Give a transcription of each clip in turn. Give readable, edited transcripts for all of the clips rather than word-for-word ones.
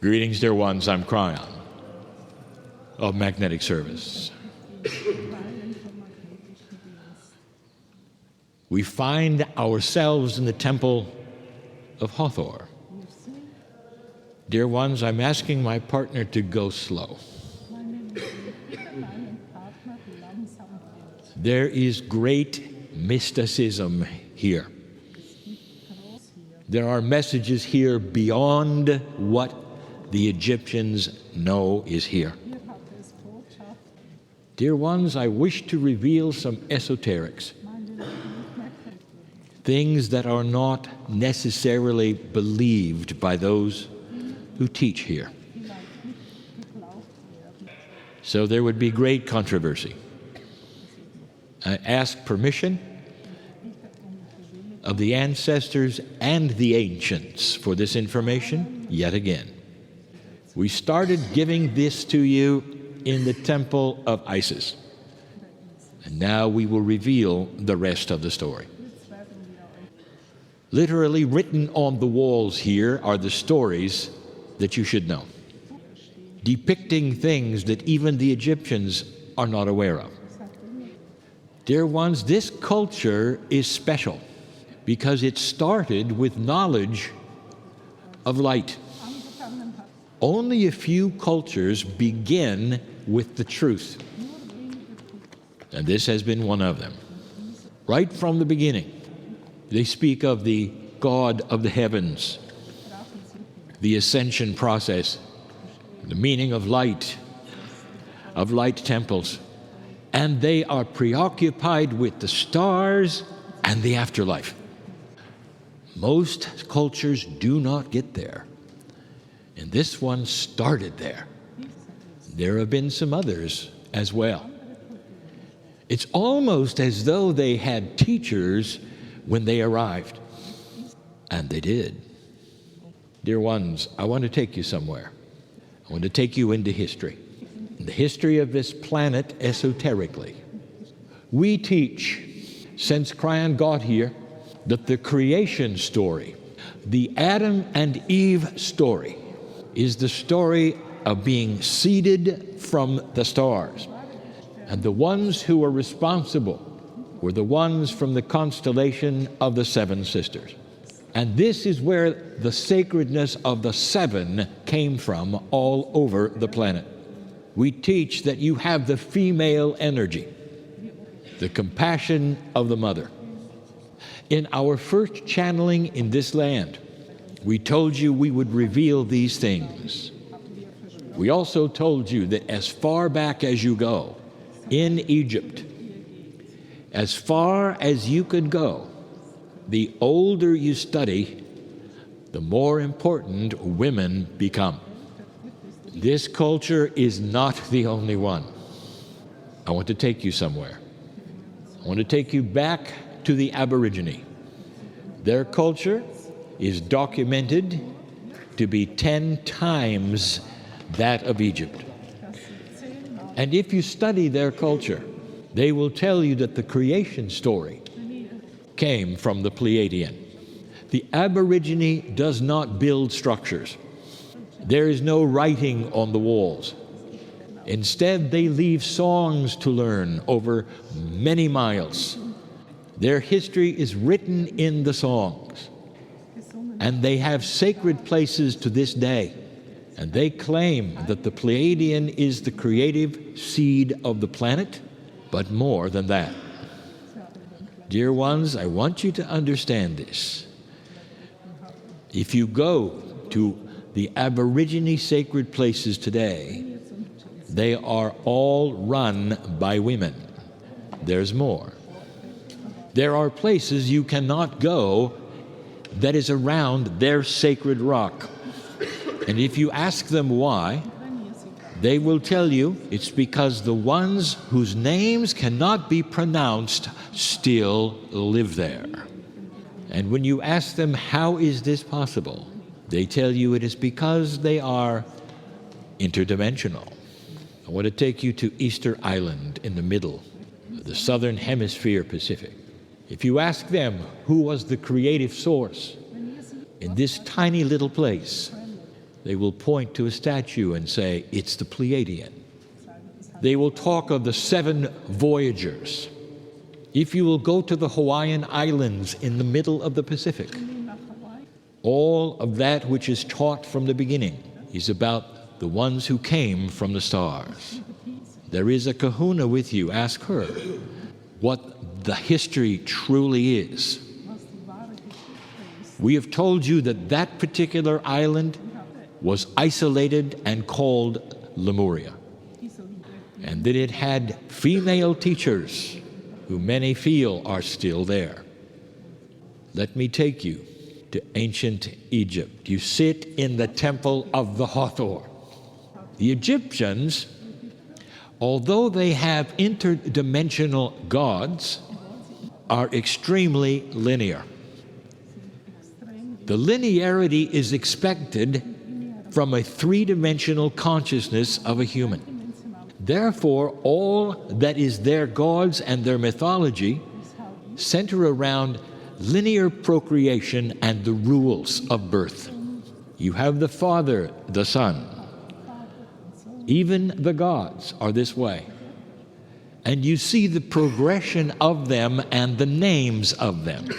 Greetings, dear ones. I'm Kryon of Magnetic Service. We find ourselves in the temple of Hawthors. Dear ones, I'm asking my partner to go slow. There is great mysticism here. There are messages here beyond what the Egyptians know is here. Dear ones, I wish to reveal some esoterics, things that are not necessarily believed by those who teach here. So there would be great controversy. I ask permission of the ancestors and the ancients for this information yet again. We started giving this to you in the temple of Isis, and now we will reveal the rest of the story. Literally written on the walls here are the stories that you should know, depicting things that even the Egyptians are not aware of. Dear ones, this culture is special because it started with knowledge of light. Only a few cultures begin with the truth, and this has been one of them. Right from the beginning, they speak of the God of the heavens, the ascension process, the meaning of light temples, and they are preoccupied with the stars and the afterlife. Most cultures do not get there, and this one started there. There have been some others as well. It's almost as though they had teachers when they arrived, and they did. Dear ones, I want to take you somewhere. I want to take you into history, the history of this planet esoterically. We teach, since Kryon got here, that the creation story, the Adam and Eve story, is the story of being seeded from the stars. And the ones who were responsible were the ones from the constellation of the Seven Sisters. And this is where the sacredness of the seven came from all over the planet. We teach that you have the female energy, the compassion of the mother. In our first channeling in this land, we told you we would reveal these things. We also told you that as far back as you go, in Egypt, as far as you could go, the older you study, the more important women become. This culture is not the only one. I want to take you somewhere. I want to take you back to the Aborigine. Their culture is documented to be 10 times that of Egypt. And if you study their culture, they will tell you that the creation story came from the Pleiadian. The Aborigine does not build structures. There is no writing on the walls. Instead, they leave songs to learn over many miles. Their history is written in the songs. And they have sacred places to this day. And they claim that the Pleiadian is the creative seed of the planet, but more than that. Dear ones, I want you to understand this. If you go to the Aborigine sacred places today, they are all run by women. There's more. There are places you cannot go that is around their sacred rock. And if you ask them why, they will tell you it's because the ones whose names cannot be pronounced still live there. And when you ask them, how is this possible? They tell you it is because they are interdimensional. I want to take you to Easter Island in the middle of the southern hemisphere Pacific. If you ask them who was the creative source in this tiny little place, They will point to a statue and say, it's the Pleiadian. They will talk of the 7 voyagers. If you will go to the Hawaiian Islands in the middle of the Pacific, all of that which is taught from the beginning is about the ones who came from the stars. There is a kahuna with you. Ask her what the history truly is. We have told you that that particular island was isolated and called Lemuria, and that it had female teachers who many feel are still there. Let me take you to ancient Egypt. You sit in the temple of the Hathor. The Egyptians, although they have interdimensional gods, are extremely linear. The linearity is expected from a three-dimensional consciousness of a human. Therefore, all that is their gods and their mythology center around linear procreation and the rules of birth. You have the Father, the Son. Even the gods are this way. And you see the progression of them and the names of them.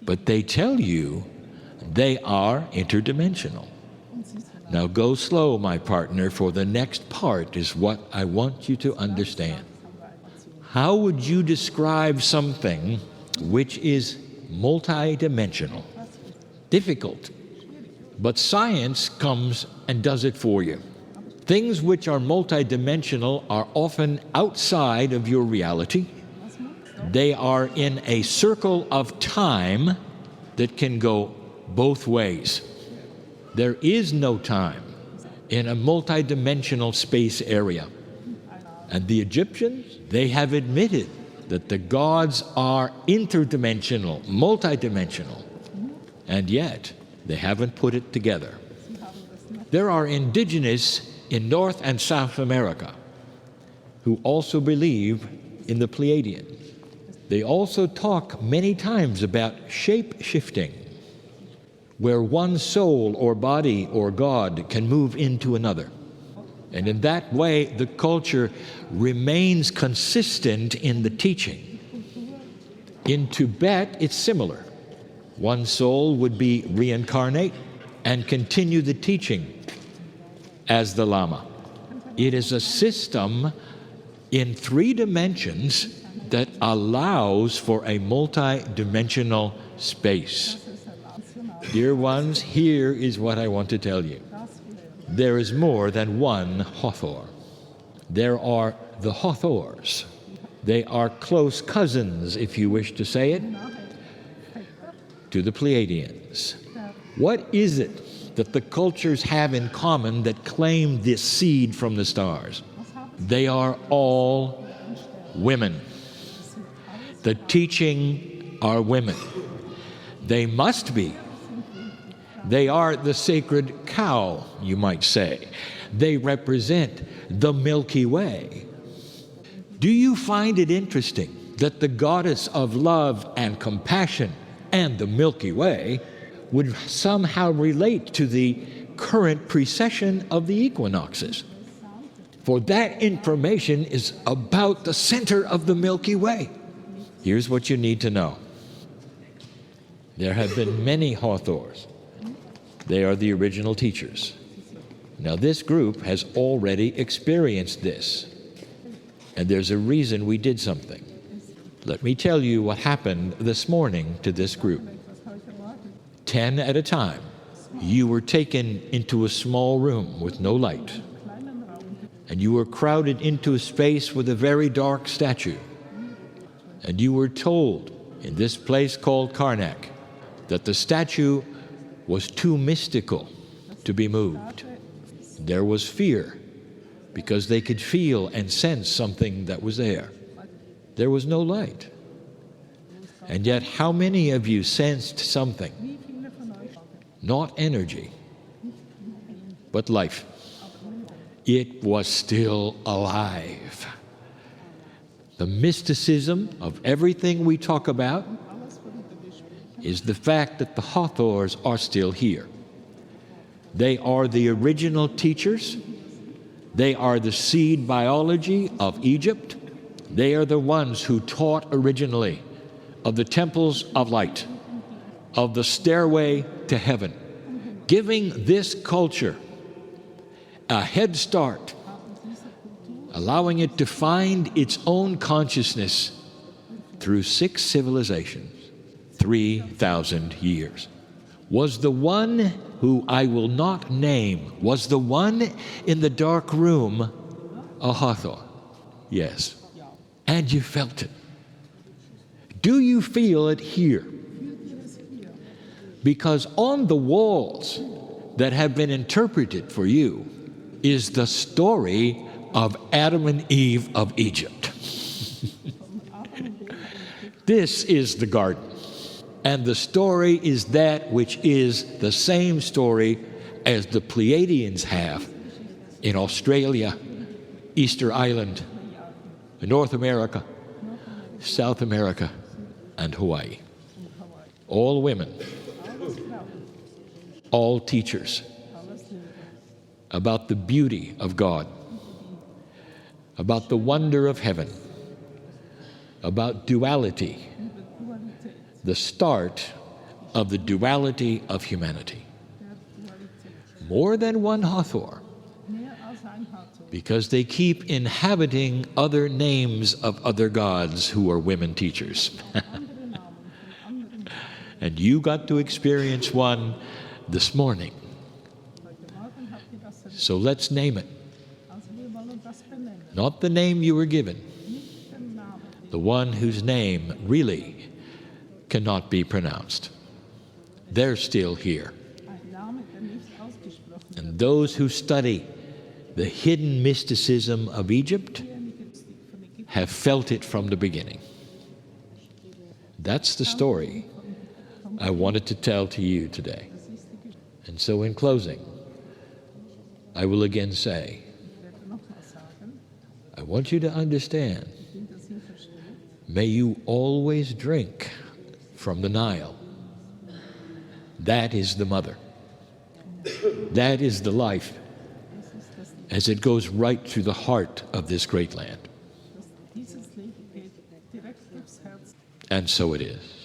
But they tell you they are interdimensional. Now go slow, my partner, for the next part is what I want you to understand. How would you describe something which is multidimensional? Difficult. But science comes and does it for you. Things which are multidimensional are often outside of your reality. They are in a circle of time that can go both ways. There is no time in a multidimensional space area. And the Egyptians, they have admitted that the gods are interdimensional, multidimensional, and yet they haven't put it together. There are indigenous in North and South America who also believe in the Pleiadian. They also talk many times about shape-shifting, where one soul or body or God can move into another. And in that way, the culture remains consistent in the teaching. In Tibet, it's similar. One soul would be reincarnate and continue the teaching as the Lama. It is a system in 3 dimensions that allows for a multi-dimensional space. Dear ones, here is what I want to tell you. There is more than one Hawthor. There are the Hawthors. They are close cousins, if you wish to say it, to the Pleiadians. What is it that the cultures have in common that claim this seed from the stars? They are all women. The teaching are women. They must be. They are the sacred cow, you might say. They represent the Milky Way. Do you find it interesting that the goddess of love and compassion and the Milky Way would somehow relate to the current precession of the equinoxes? For that information is about the center of the Milky Way. Here's what you need to know. There have been many Hawthors. They are the original teachers. Now, this group has already experienced this, and there's a reason we did something. Let me tell you what happened this morning to this group. 10 at a time, you were taken into a small room with no light, and you were crowded into a space with a very dark statue, and you were told in this place called Karnak that the statue was too mystical to be moved. There was fear because they could feel and sense something that was there. There was no light. And yet, how many of you sensed something? Not energy, but life. It was still alive. The mysticism of everything we talk about is the fact that the Hawthors are still here. They are the original teachers. They are the seed biology of Egypt. They are the ones who taught originally of the temples of light, of the stairway to heaven, giving this culture a head start, allowing it to find its own consciousness through 6 civilizations, 3,000 years. Was the one who I will not name, was the one in the dark room a Hathor? Yes. And you felt it. Do you feel it here? Because on the walls that have been interpreted for you is the story of Adam and Eve of Egypt. This is the garden. And the story is that which is the same story as the Pleiadians have in Australia, Easter Island, North America, South America, and Hawaii. All women, all teachers about the beauty of God, about the wonder of heaven, about duality, the start of the duality of humanity. More than one Hathor, because they keep inhabiting other names of other gods who are women teachers. And you got to experience one this morning. So let's name it. Not the name you were given, the one whose name really cannot be pronounced. They're still here. And those who study the hidden mysticism of Egypt have felt it from the beginning. That's the story I wanted to tell to you today. And so in closing, I will again say, I want you to understand, may you always drink from the Nile. That is the mother. That is the life as it goes right through the heart of this great land. And so it is.